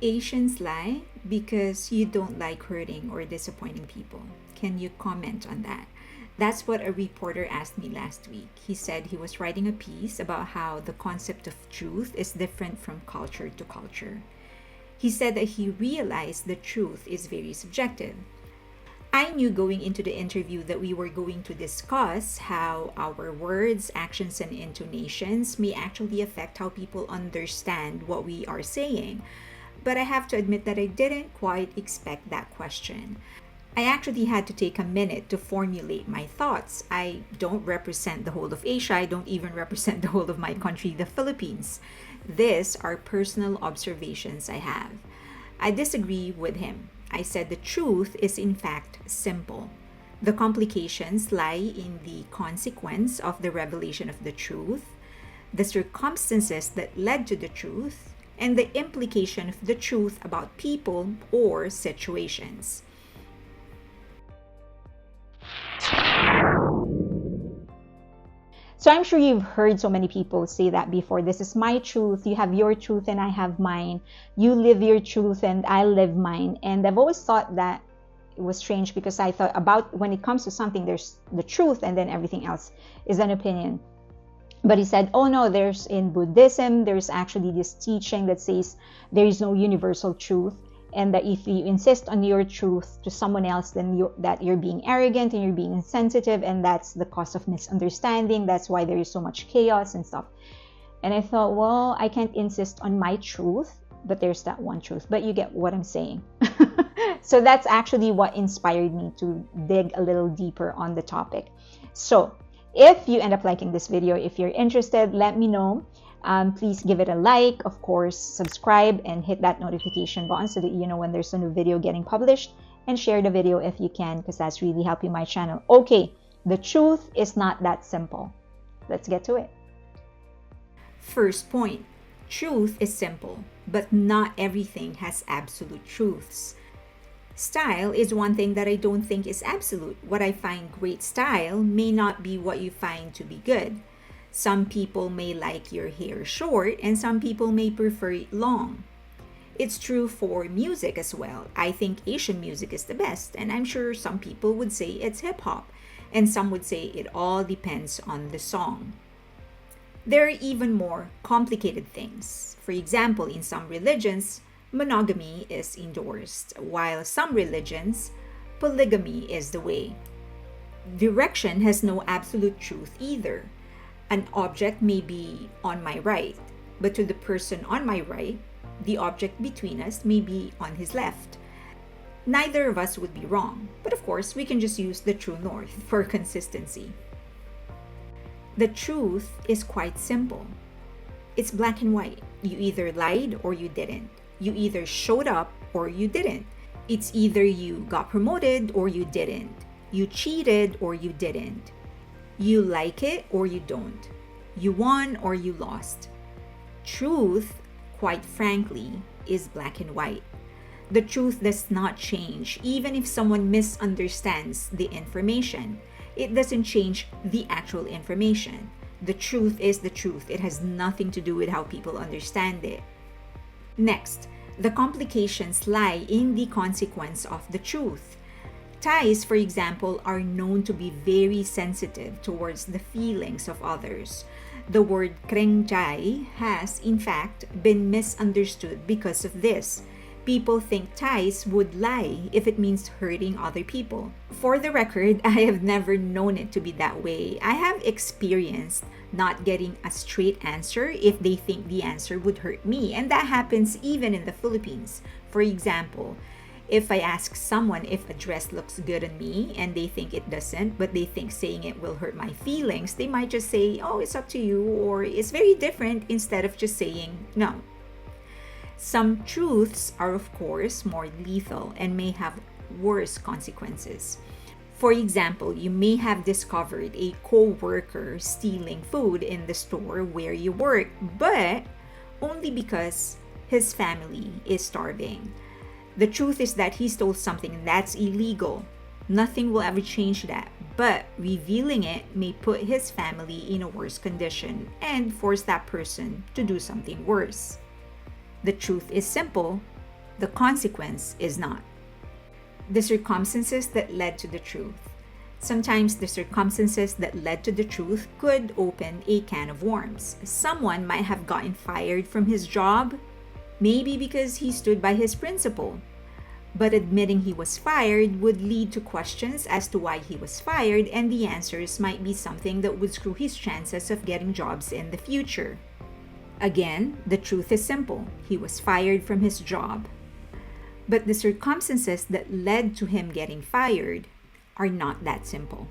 Asians lie because you don't like hurting or disappointing people. Can you comment on that? That's what a reporter asked me last week. He said he was writing a piece about how the concept of truth is different from culture to culture. He said that he realized the truth is very subjective. I knew going into the interview that we were going to discuss how our words, actions, and intonations may actually affect how people understand what we are saying. But I have to admit that I didn't quite expect that question. I actually had to take a minute to formulate my thoughts. I don't represent the whole of Asia. I don't even represent the whole of my country, the Philippines. These are personal observations I have. I disagree with him. I said the truth is in fact simple. The complications lie in the consequence of the revelation of the truth, the circumstances that led to the truth, and the implication of the truth about people or situations. So I'm sure you've heard so many people say that before. This is my truth. You have your truth and I have mine. You live your truth and I live mine. And I've always thought that it was strange because I thought about when it comes to something, there's the truth and then everything else is an opinion. But he said, oh no, there's in Buddhism, there's actually this teaching that says there is no universal truth. And that if you insist on your truth to someone else, then you're being arrogant and you're being insensitive, and that's the cause of misunderstanding. That's why there is so much chaos and stuff. And I thought, well, I can't insist on my truth, but there's that one truth. But you get what I'm saying. So that's actually what inspired me to dig a little deeper on the topic. So if you end up liking this video, if you're interested, let me know. Please give it a like, of course, subscribe and hit that notification button so that you know when there's a new video getting published, and share the video if you can because that's really helping my channel. Okay, the truth is not that simple. Let's get to it. First point, truth is simple, but not everything has absolute truths. Style is one thing that I don't think is absolute. What I find great style may not be what you find to be good. Some people may like your hair short and some people may prefer it long. It's true for music as well. I think Asian music is the best, and I'm sure some people would say it's hip-hop, and some would say it all depends on the song. There are even more complicated things. For example, in some religions, monogamy is endorsed, while some religions, polygamy is the way. Direction has no absolute truth either. An object may be on my right, but to the person on my right, the object between us may be on his left. Neither of us would be wrong, but of course, we can just use the true north for consistency. The truth is quite simple. It's black and white. You either lied or you didn't. You either showed up or you didn't. It's either you got promoted or you didn't. You cheated or you didn't. You like it or you don't. You won or you lost. Truth, quite frankly, is black and white. The truth does not change even if someone misunderstands the information. It doesn't change the actual information. The truth is the truth. It has nothing to do with how people understand it. Next, the complications lie in the consequence of the truth. Thais, for example, are known to be very sensitive towards the feelings of others. The word kreng chai has, in fact, been misunderstood because of this. People think Thais would lie if it means hurting other people. For the record, I have never known it to be that way. I have experienced not getting a straight answer if they think the answer would hurt me, and that happens even in the Philippines. For example, if I ask someone if a dress looks good on me and they think it doesn't, but they think saying it will hurt my feelings, they might just say, oh, it's up to you, or it's very different, instead of just saying no. Some truths are, of course, more lethal and may have worse consequences. For example, you may have discovered a co-worker stealing food in the store where you work, but only because his family is starving. The truth is that he stole something that's illegal. Nothing will ever change that, but revealing it may put his family in a worse condition and force that person to do something worse. The truth is simple, The consequence is not. The circumstances that led to the truth. Sometimes the circumstances that led to the truth could open a can of worms. Someone might have gotten fired from his job, maybe because he stood by his principle. But admitting he was fired would lead to questions as to why he was fired, and the answers might be something that would screw his chances of getting jobs in the future. Again, the truth is simple. He was fired from his job. But the circumstances that led to him getting fired are not that simple.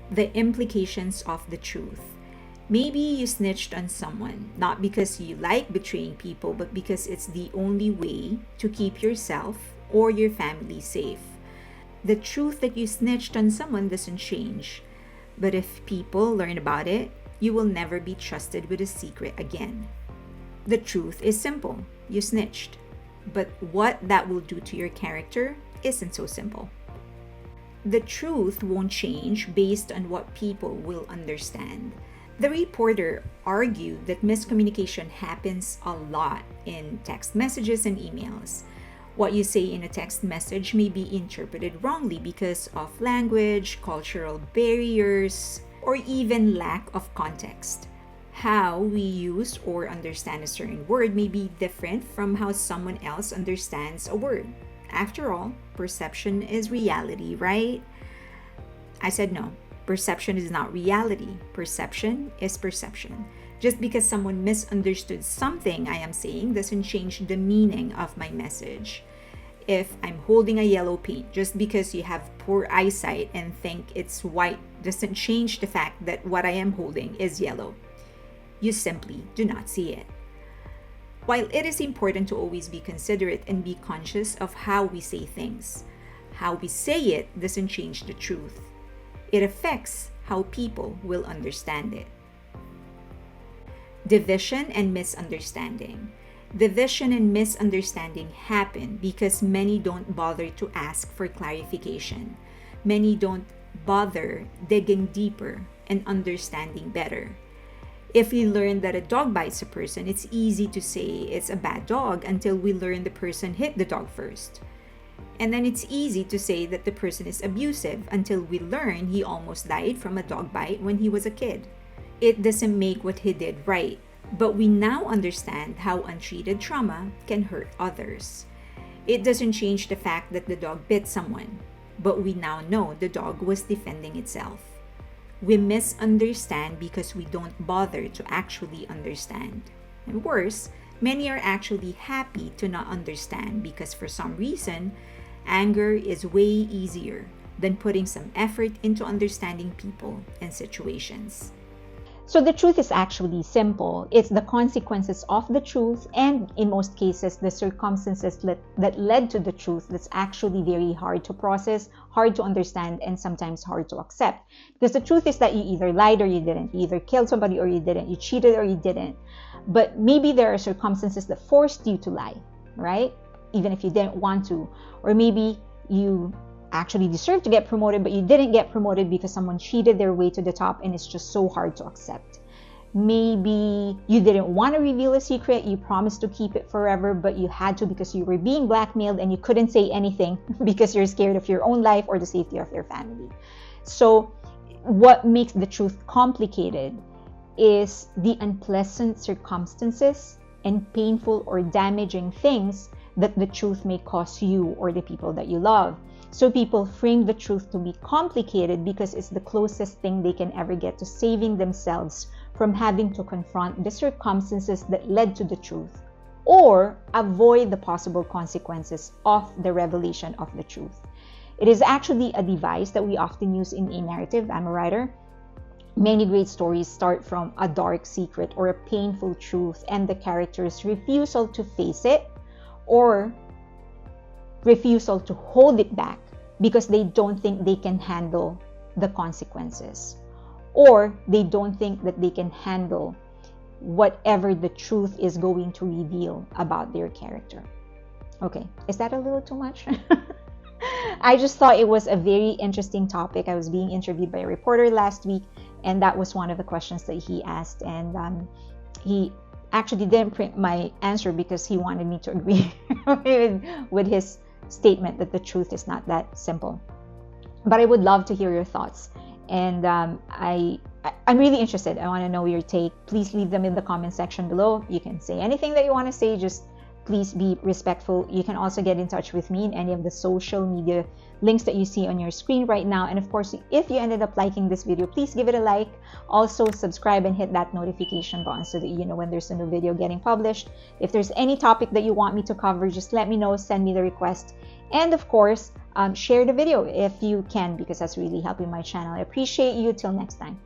The implications of the truth. Maybe you snitched on someone, not because you like betraying people, but because it's the only way to keep yourself or your family safe. The truth that you snitched on someone doesn't change, but if people learn about it, you will never be trusted with a secret again. The truth is simple. You snitched. But what that will do to your character isn't so simple. The truth won't change based on what people will understand. The reporter argued that miscommunication happens a lot in text messages and emails. What you say in a text message may be interpreted wrongly because of language, cultural barriers, or even lack of context. How we use or understand a certain word may be different from how someone else understands a word. After all, perception is reality, right? I said no. Perception is not reality. Perception is perception. Just because someone misunderstood something I am saying doesn't change the meaning of my message. If I'm holding a yellow paint, just because you have poor eyesight and think it's white doesn't change the fact that what I am holding is yellow. You simply do not see it. While it is important to always be considerate and be conscious of how we say things, how we say it doesn't change the truth. It affects how people will understand it. Division and misunderstanding. Division and misunderstanding happen because many don't bother to ask for clarification. Many don't bother digging deeper and understanding better. If we learn that a dog bites a person, it's easy to say it's a bad dog until we learn the person hit the dog first. And then it's easy to say that the person is abusive until we learn he almost died from a dog bite when he was a kid. It doesn't make what he did right, but we now understand how untreated trauma can hurt others. It doesn't change the fact that the dog bit someone, but we now know the dog was defending itself. We misunderstand because we don't bother to actually understand. And worse, many are actually happy to not understand because for some reason, anger is way easier than putting some effort into understanding people and situations. So the truth is actually simple. It's the consequences of the truth, and in most cases, the circumstances that led to the truth that's actually very hard to process, hard to understand, and sometimes hard to accept. Because the truth is that you either lied or you didn't. You either killed somebody or you didn't. You cheated or you didn't. But maybe there are circumstances that forced you to lie, right? Even if you didn't want to. Or maybe you actually deserved to get promoted, but you didn't get promoted because someone cheated their way to the top, and it's just so hard to accept. Maybe you didn't want to reveal a secret, you promised to keep it forever, but you had to because you were being blackmailed and you couldn't say anything because you're scared of your own life or the safety of your family. So what makes the truth complicated is the unpleasant circumstances and painful or damaging things that the truth may cause you or the people that you love. So people frame the truth to be complicated because it's the closest thing they can ever get to saving themselves from having to confront the circumstances that led to the truth or avoid the possible consequences of the revelation of the truth. It is actually a device that we often use in a narrative. I'm a writer. Many great stories start from a dark secret or a painful truth and the character's refusal to face it or refusal to hold it back because they don't think they can handle the consequences, or they don't think that they can handle whatever the truth is going to reveal about their character. Okay, is that a little too much? I just thought it was a very interesting topic. I was being interviewed by a reporter last week, and that was one of the questions that he asked, and he actually didn't print my answer because he wanted me to agree with his statement that the truth is not that simple. But I would love to hear your thoughts, and I'm really interested. I want to know your take. Please leave them in the comment section below. You can say anything that you want to say, just please be respectful. You can also get in touch with me in any of the social media links that you see on your screen right now. And of course, if you ended up liking this video, please give it a like. Also subscribe and hit that notification button so that you know when there's a new video getting published. If there's any topic that you want me to cover, just let me know, send me the request. And of course, share the video if you can, because that's really helping my channel. I appreciate you. Till next time.